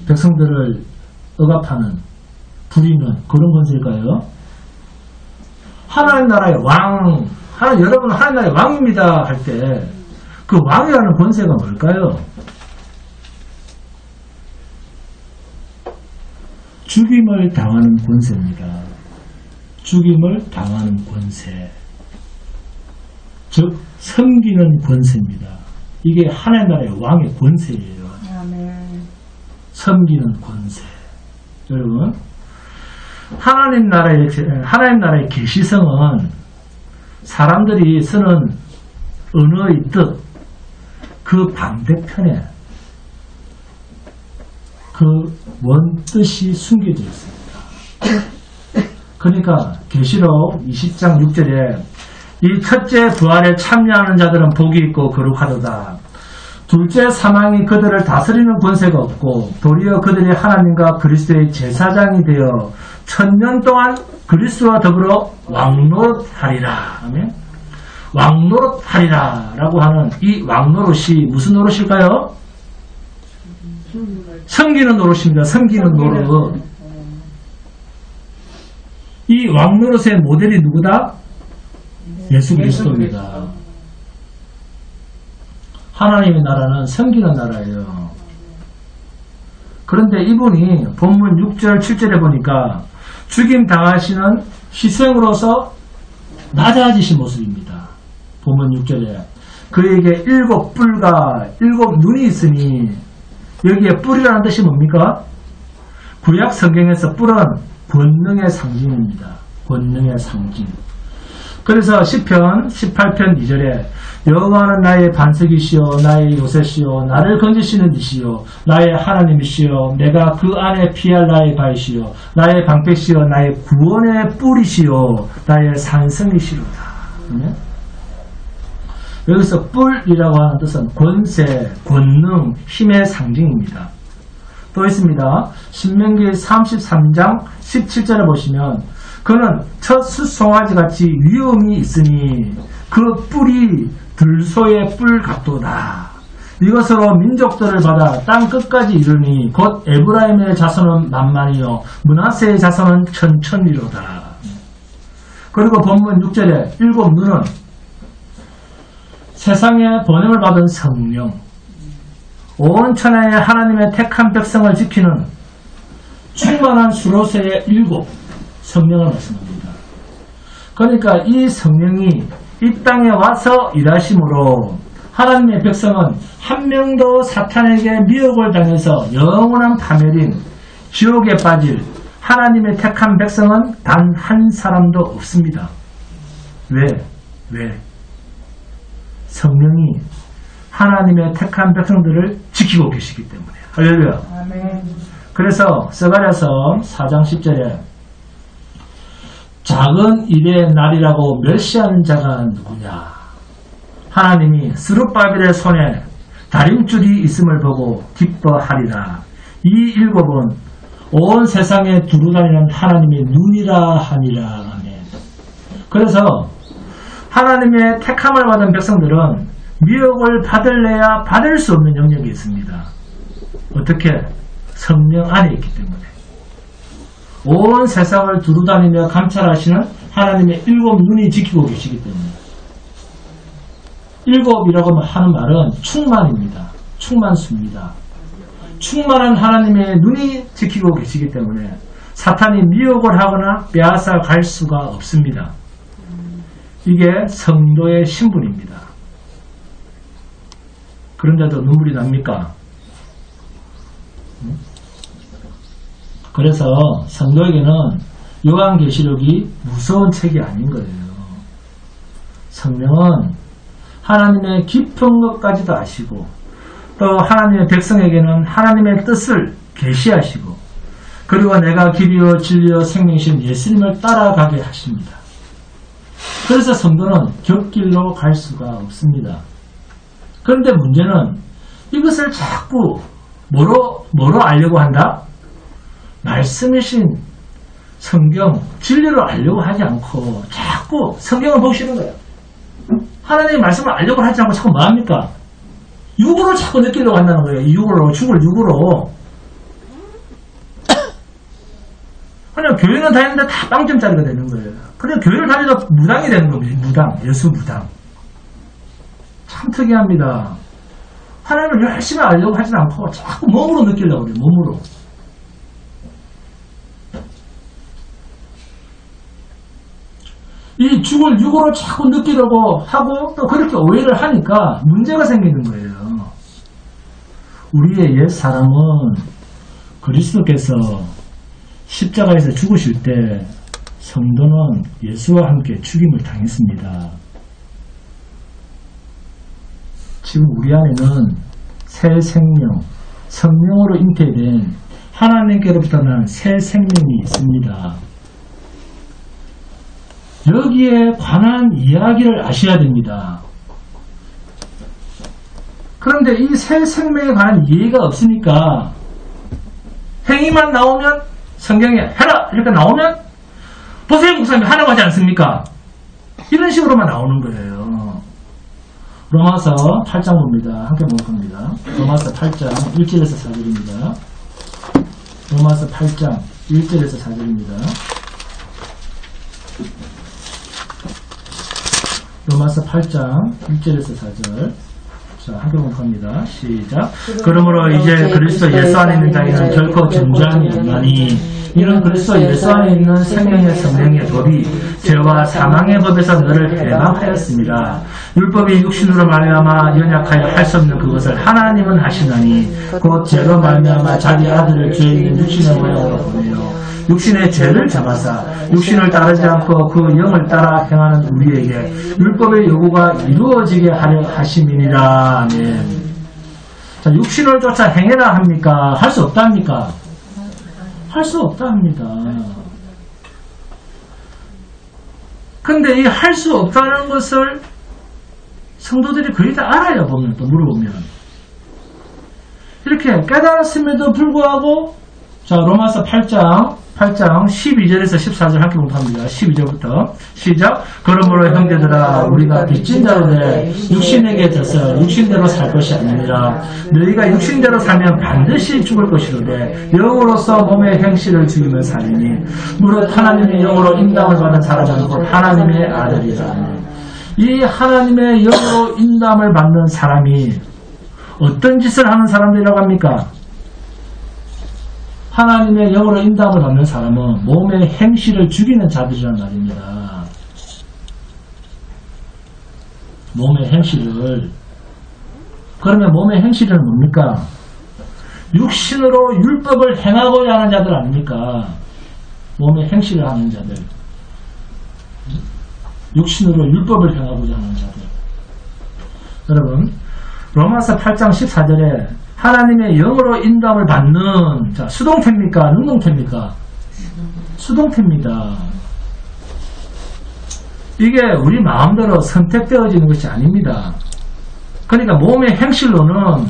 백성들을 억압하는, 부리는 그런 권세일까요? 하나님 나라의 왕, 여러분 하나님 나라의 왕입니다 할 때 그 왕이라는 권세가 뭘까요? 죽임을 당하는 권세입니다. 죽임을 당하는 권세. 즉 섬기는 권세입니다. 이게 하나님 나라의 왕의 권세예요. 아멘. 섬기는 권세. 여러분, 하나님 나라의 계시성은 사람들이 쓰는 언어의 뜻, 그 반대편에 그 원뜻이 숨겨져 있습니다. 그러니까 계시록 20장 6절에 이 첫째 부활에 참여하는 자들은 복이 있고 거룩하도다. 둘째 사망이 그들을 다스리는 권세가 없고 도리어 그들이 하나님과 그리스도의 제사장이 되어 1000년 동안 그리스도와 더불어 왕노릇하리라. 아멘. 왕노릇하리라 라고 하는 이 왕노릇이 무슨 노릇일까요? 섬기는 노릇입니다. 섬기는 노릇. 이 왕노릇의 모델이 누구다? 예수 그리스도입니다. 하나님의 나라는 섬기는 나라예요. 그런데 이분이 본문 6절 7절에 보니까 죽임 당하시는 희생으로서 낮아지신 모습입니다. 본문 6절에 그에게 7뿔과 7눈이 있으니 여기에 뿔이라는 뜻이 뭡니까? 구약 성경에서 뿔은 권능의 상징입니다. 권능의 상징. 그래서 시편 18편 2절에 여호와는 나의 반석이시요 나의 요새시요 나를 건지시는 이시요 나의 하나님이시요 내가 그 안에 피할 나의 바위시요 나의 방패시요 나의 구원의 뿔이시요 나의 산성이시로다. 여기서 뿔이라고 하는 뜻은 권세, 권능, 힘의 상징입니다. 또 있습니다. 신명기 33장 17절에 보시면 그는 첫 숫송아지 같이 위엄이 있으니 그 뿔이 들소의 뿔 같도다. 이것으로 민족들을 받아 땅 끝까지 이르니 곧 에브라임의 자손은 만만이요 므낫세의 자손은 천천이로다. 그리고 본문 6절에 7눈은 세상에 번영을 받은 성령, 온 천하의 하나님의 택한 백성을 지키는 충만한 수로세의 7 성령을 말씀합니다. 그러니까 이 성령이 이 땅에 와서 일하심으로 하나님의 백성은 한 명도 사탄에게 미혹을 당해서 영원한 파멸인 지옥에 빠질 하나님의 택한 백성은 단 한 사람도 없습니다. 왜? 성령이 하나님의 택한 백성들을 지키고 계시기 때문에. 할렐루야. 아멘. 그래서 스가랴서 4장 10절에 작은 일의 날이라고 멸시하는 자가 누구냐. 하나님이 스룹바벨의 손에 다림줄이 있음을 보고 기뻐하리라. 이 7은 온 세상에 두루다니는 하나님의 눈이라 하니라. 아멘. 그래서 하나님의 택함을 받은 백성들은 미혹을 받을래야 받을 수 없는 영역이 있습니다. 어떻게? 성령 안에 있기 때문에. 온 세상을 두루다니며 감찰하시는 하나님의 7눈이 지키고 계시기 때문에. 7이라고 하는 말은 충만입니다. 충만수입니다. 충만한 하나님의 눈이 지키고 계시기 때문에 사탄이 미혹을 하거나 빼앗아 갈 수가 없습니다. 이게 성도의 신분입니다. 그런데도 눈물이 납니까? 그래서 성도에게는 요한계시록이 무서운 책이 아닌 거예요. 성령은 하나님의 깊은 것까지도 아시고 또 하나님의 백성에게는 하나님의 뜻을 계시하시고 그리고 내가 길이요 진리요 생명이신 예수님을 따라가게 하십니다. 그래서 성도는 곁길로 갈 수가 없습니다. 그런데 문제는 이것을 자꾸 뭐로 알려고 한다? 말씀이신 성경, 진리로 알려고 하지 않고 자꾸 성경을 보시는 거예요. 하나님의 말씀을 알려고 하지 않고 자꾸 뭐합니까? 육으로 자꾸 느끼려고 한다는 거예요. 육으로, 죽을 육으로. 그냥 교회는 다니는데 다 빵점짜리가 되는 거예요. 그냥 교회를 다니다 무당이 되는 겁니다. 무당, 예수 무당. 참 특이합니다. 하나님을 열심히 알려고 하지 않고 자꾸 몸으로 느끼려고 그래요. 몸으로. 이 죽을 육으로 자꾸 느끼려고 하고 또 그렇게 오해를 하니까 문제가 생기는 거예요. 우리의 옛 사람은 그리스도께서 십자가에서 죽으실 때 성도는 예수와 함께 죽임을 당했습니다. 지금 우리 안에는 새 생명, 성령으로 잉태된 하나님께로부터 난 새 생명이 있습니다. 여기에 관한 이야기를 아셔야 됩니다. 그런데 이 새 생명에 관한 이해가 없으니까 행위만 나오면 성경에 해라 이렇게 나오면 보세요 목사님 하라고 하지 않습니까? 이런 식으로만 나오는 거예요. 로마서 8장 봅니다. 함께 볼 겁니다. 로마서 8장 1절에서 4절입니다. 로마서 8장 1절에서 4절입니다. 로마서 8장 1절에서 4절. 자, 함께 공부합니다. 시작. 그러므로 이제 그리스도 예수 안에 있는 자에게는 결코 전쟁이 없나니 이는 그리스도 예수 안에 있는 생명의 성령의 법이 죄와 사망의 법에서 너를 해방하였습니다. 율법이 육신으로 말미암아 연약하여 할 수 없는 그것을 하나님은 하시나니 곧 죄로 말미암아 자기 아들을 죄 있는 육신의 모양으로 보내요. 육신의 죄를 잡아사 육신을 따르지 않고 그 영을 따라 행하는 우리에게 율법의 요구가 이루어지게 하려 하심이니라. 아멘. 자, 육신을 쫓아 행해라 합니까? 할 수 없다 합니까? 할 수 없다 합니다. 근데 이 할 수 없다는 것을 성도들이 거의 다 알아요. 보면 또 물어보면 이렇게 깨달았음에도 불구하고 자 로마서 8장 12절에서 14절 함께 공부합니다. 12절부터 시작. 그러므로 형제들아 우리가 빚진 자로 돼 육신에게 져서 육신대로 살 것이 아니라 너희가 육신대로 살면 반드시 죽을 것이로되 영으로서 몸의 행실을 죽이며 살리니 무릇 하나님의 영으로 인당을 받은 사람은 곧 하나님의 아들이라. 이 하나님의 영으로 인담을 받는 사람이 어떤 짓을 하는 사람들이라고 합니까? 하나님의 영으로 인담을 받는 사람은 몸의 행실을 죽이는 자들이란 말입니다. 몸의 행실을. 그러면 몸의 행실은 뭡니까? 육신으로 율법을 행하고자 하는 자들 아닙니까? 몸의 행실을 하는 자들. 육신으로 율법을 행하고자 하는 자들. 여러분 로마서 8장 14절에 하나님의 영으로 인도함을 받는 자 수동태입니까? 능동태입니까? 수동태입니다. 이게 우리 마음대로 선택되어지는 것이 아닙니다. 그러니까 몸의 행실로는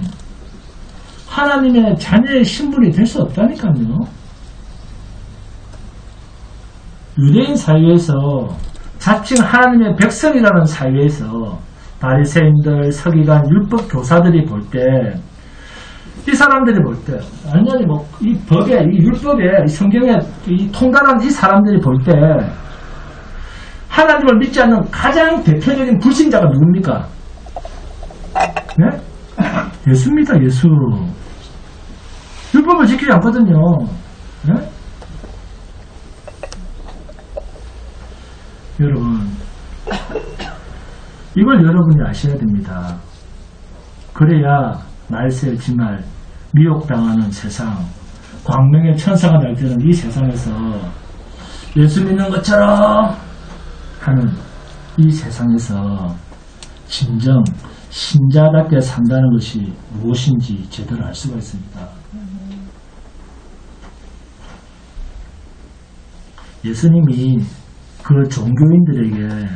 하나님의 자녀의 신분이 될 수 없다니까요. 유대인 사회에서 자칭 하나님의 백성이라는 사회에서 바리새인들, 서기관, 율법 교사들이 볼 때 이 사람들이 볼 때, 완전히 이 법에, 이 율법에, 이 성경에 이 통달한 이 사람들이 볼 때, 하나님을 믿지 않는 가장 대표적인 불신자가 누굽니까? 네? 예수입니다, 예수. 율법을 지키지 않거든요. 네? 여러분, 이걸 여러분이 아셔야 됩니다. 그래야 말세 지말 미혹당하는 세상, 광명의 천사가 날뛰는 이 세상에서 예수 믿는 것처럼 하는 이 세상에서 진정 신자답게 산다는 것이 무엇인지 제대로 알 수가 있습니다. 예수님이 그 종교인들에게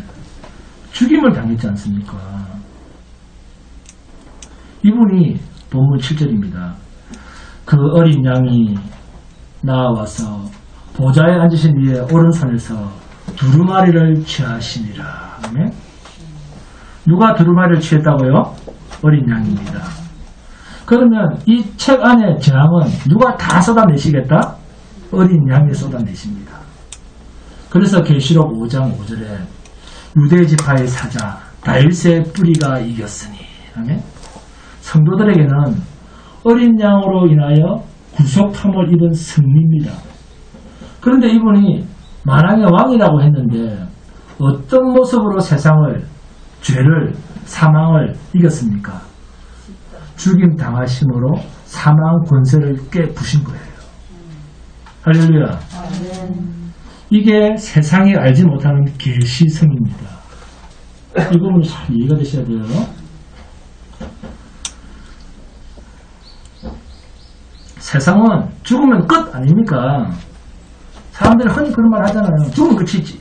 죽임을 당했지 않습니까? 이분이 본문 7절입니다. 그 어린 양이 나와서 보좌에 앉으신 이의 오른손에서 두루마리를 취하시니라. 아멘? 누가 두루마리를 취했다고요? 어린 양입니다. 그러면 이 책 안에 재앙은 누가 다 쏟아내시겠다? 어린 양이 쏟아내십니다. 그래서 계시록 5장 5절에 유대 지파의 사자 다윗의 뿌리가 이겼으니. 아멘? 성도들에게는 어린 양으로 인하여 구속함을 입은 승리입니다. 그런데 이분이 만왕의 왕이라고 했는데 어떤 모습으로 세상을, 죄를, 사망을 이겼습니까? 죽임 당하심으로 사망 권세를 깨부신 거예요. 할렐루야. 이게 세상이 알지 못하는 계시성입니다. 이 부분이 잘 이해가 되셔야 돼요. 세상은 죽으면 끝 아닙니까? 사람들이 흔히 그런 말 하잖아요. 죽으면 끝이지.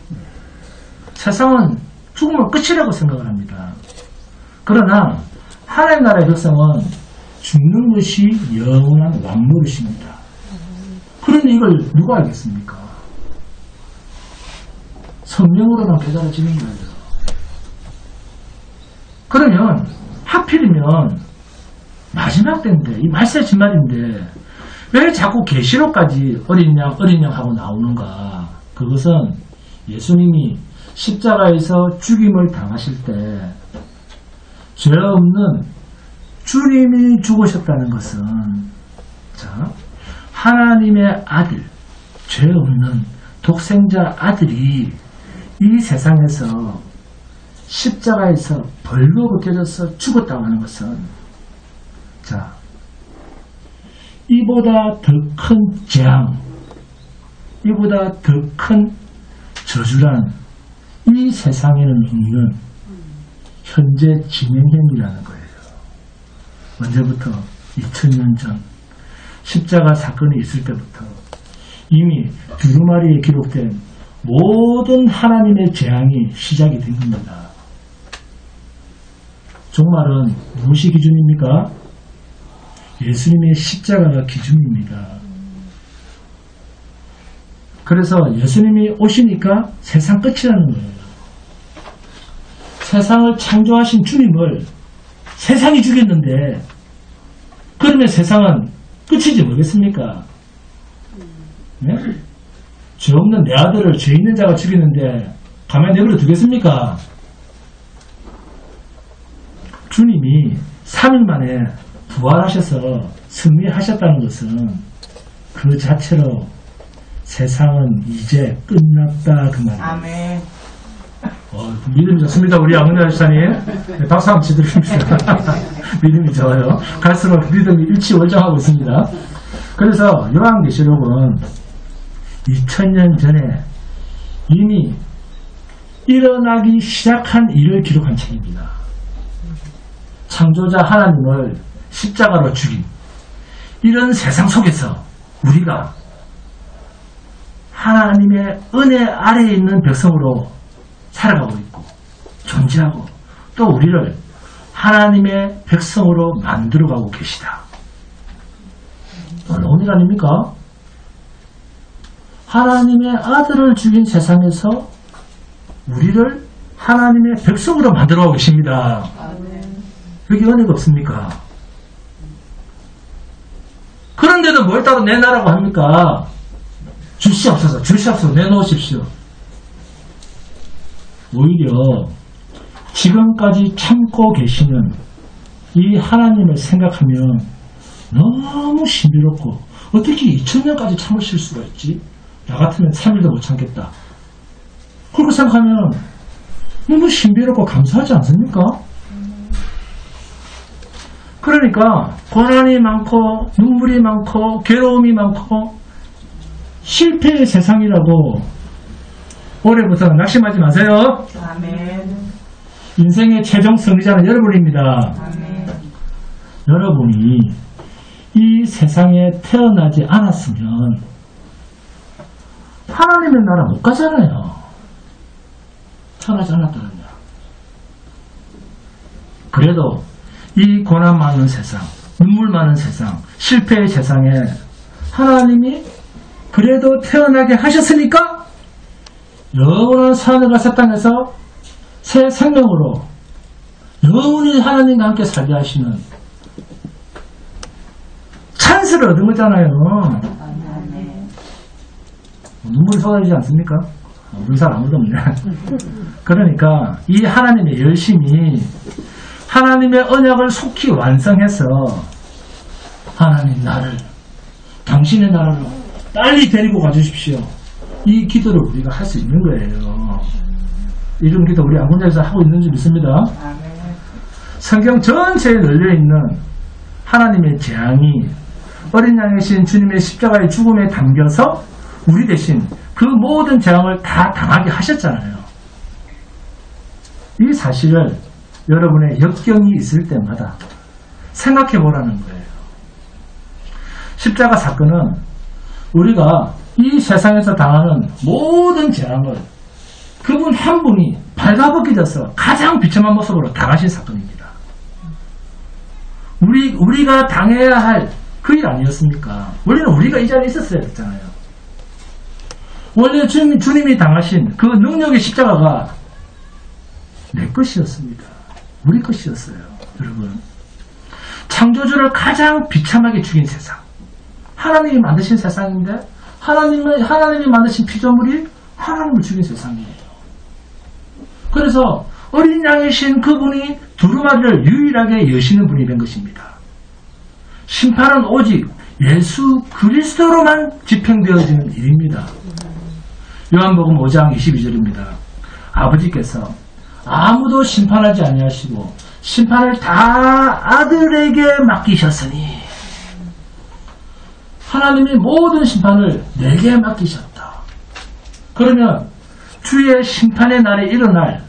세상은 죽으면 끝이라고 생각을 합니다. 그러나 하나님 나라의 백성은 죽는 것이 영원한 완무릇입니다. 그런데 이걸 누가 알겠습니까? 성령으로만 깨달아지는 거예요. 그러면 하필이면 마지막 때인데, 이 말세 진말인데 왜 자꾸 계시록까지 어린 양 하고 나오는가? 그것은 예수님이 십자가에서 죽임을 당하실 때 죄 없는 주님이 죽으셨다는 것은, 자, 하나님의 아들, 죄 없는 독생자 아들이 이 세상에서 십자가에서 벌거 벗겨져서 죽었다고 하는 것은, 자, 이보다 더 큰 재앙, 이보다 더 큰 저주란 이 세상에는 없는 현재 진행형이라는 거예요. 언제부터? 2000년 전 십자가 사건이 있을 때부터 이미 두루마리에 기록된 모든 하나님의 재앙이 시작이 된 겁니다. 종말은 무엇이 기준입니까? 예수님의 십자가가 기준입니다. 그래서 예수님이 오시니까 세상 끝이라는 거예요. 세상을 창조하신 주님을 세상이 죽였는데, 그러면 세상은 끝이지 뭐겠습니까? 네? 죄 없는 내 아들을 죄 있는 자가 죽였는데 가만히 내버려 두겠습니까? 주님이 3일 만에 부활하셔서 승리하셨다는 것은 그 자체로 세상은 이제 끝났다 그 말이에요. 아멘. 믿음이 좋습니다. 우리 양은혜 집사님. 네, 박수 한번 치드립니다. 믿음이 좋아요. 갈수록 믿음이 일치월장하고 있습니다. 그래서 요한계시록은 2000년 전에 이미 일어나기 시작한 일을 기록한 책입니다. 창조자 하나님을 십자가로 죽인 이런 세상 속에서 우리가 하나님의 은혜 아래에 있는 백성으로 살아가고 있고 존재하고, 또 우리를 하나님의 백성으로 만들어가고 계시다. 놀라운 일 아닙니까? 하나님의 아들을 죽인 세상에서 우리를 하나님의 백성으로 만들어가고 계십니다. 여기 은혜가 없습니까? 그런데도 뭘 따로 내놔라고 합니까? 주시옵소서, 내놓으십시오. 오히려 지금까지 참고 계시는 이 하나님을 생각하면 너무 신비롭고, 어떻게 2000년까지 참으실 수가 있지? 나 같으면 3일도 못 참겠다. 그렇게 생각하면 너무 신비롭고 감사하지 않습니까? 그러니까 고난이 많고 눈물이 많고 괴로움이 많고 실패의 세상이라고 올해부터 낙심하지 마세요. 아멘. 인생의 최종 승리자는 여러분입니다. 아멘. 여러분이 이 세상에 태어나지 않았으면 하나님의 나라 못 가잖아요. 태어나지 않았다는요. 그래도 이 고난 많은 세상, 눈물 많은 세상, 실패의 세상에 하나님이 그래도 태어나게 하셨으니까 영원한 산을 가서 땅에서 새 생명으로 영원히 하나님과 함께 살게 하시는 찬스를 얻은 거잖아요. 눈물이 쏟아지지 않습니까? 우리 사람 아무도 없네. 그러니까 이 하나님의 열심이 하나님의 언약을 속히 완성해서 하나님 나를 당신의 나라로 빨리 데리고 가주십시오. 이 기도를 우리가 할 수 있는 거예요. 이런 기도 우리 안군자에서 하고 있는 줄 믿습니다. 성경 전체에 널려있는 하나님의 재앙이 어린 양이신 주님의 십자가의 죽음에 담겨서 우리 대신 그 모든 재앙을 다 당하게 하셨잖아요. 이 사실을 여러분의 역경이 있을 때마다 생각해 보라는 거예요. 십자가 사건은 우리가 이 세상에서 당하는 모든 재앙을 그분 한 분이 발가벗겨져서 가장 비참한 모습으로 당하신 사건입니다. 우리가 당해야 할 그 일 아니었습니까? 원래는 우리가 이 자리에 있었어야 됐잖아요. 원래 주님이 당하신 그 능력의 십자가가 내 것이었습니다. 우리 것이었어요. 여러분, 창조주를 가장 비참하게 죽인 세상, 하나님이 만드신 세상인데 하나님이 만드신 피조물이 하나님을 죽인 세상이에요. 그래서 어린 양이신 그분이 두루마리를 유일하게 여시는 분이 된 것입니다. 심판은 오직 예수 그리스도로만 집행되어지는 일입니다. 요한복음 5장 22절입니다. 아버지께서 아무도 심판하지 아니하시고 심판을 다 아들에게 맡기셨으니, 하나님이 모든 심판을 내게 맡기셨다. 그러면 주의 심판의 날에 일어날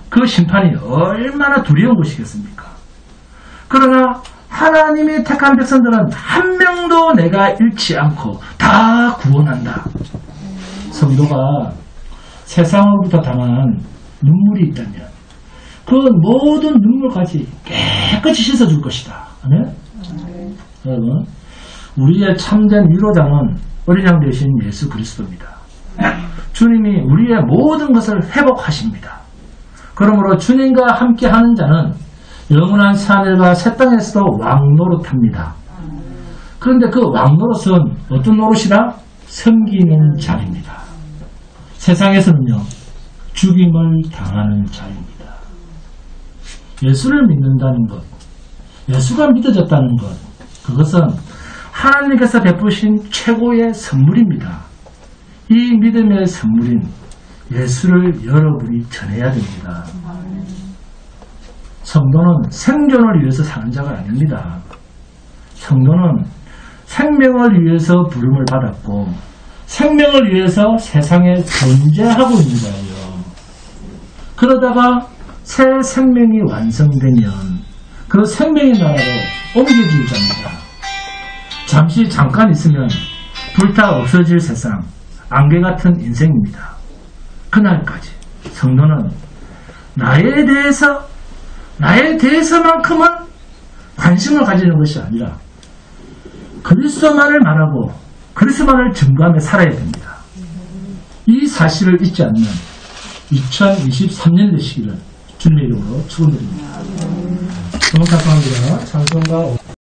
그 심판이 얼마나 두려운 것이겠습니까? 그러나 하나님이 택한 백성들은 한 명도 내가 잃지 않고 다 구원한다. 성도가 세상으로부터 당한 눈물이 있다면 그 모든 눈물까지 깨끗이 씻어줄 것이다. 아멘? 여러분, 우리의 참된 위로자는 어린 양 되신 예수 그리스도입니다. 주님이 우리의 모든 것을 회복하십니다. 그러므로 주님과 함께하는 자는 영원한 하늘과 새 땅에서도 왕노릇합니다. 그런데 그 왕노릇은 어떤 노릇이라? 섬기는 자입니다. 세상에서는요, 죽임을 당하는 자입니다. 예수를 믿는다는 것, 예수가 믿어졌다는 것, 그것은 하나님께서 베푸신 최고의 선물입니다. 이 믿음의 선물인 예수를 여러분이 전해야 됩니다. 성도는 생존을 위해서 사는 자가 아닙니다. 성도는 생명을 위해서 부름을 받았고 생명을 위해서 세상에 존재하고 있는 자예요. 그러다가 새 생명이 완성되면 그 생명의 나라로 옮겨질 자입니다. 잠깐 있으면 불타 없어질 세상, 안개 같은 인생입니다. 그날까지 성도는 나에 대해서만큼은 관심을 가지는 것이 아니라 그리스도만을 말하고 그리스도만을 증거하며 살아야 됩니다. 이 사실을 잊지 않는 2023년 되시기를 주님의 이름으로 축원드립니다. 너무 감사합니다. 찬송가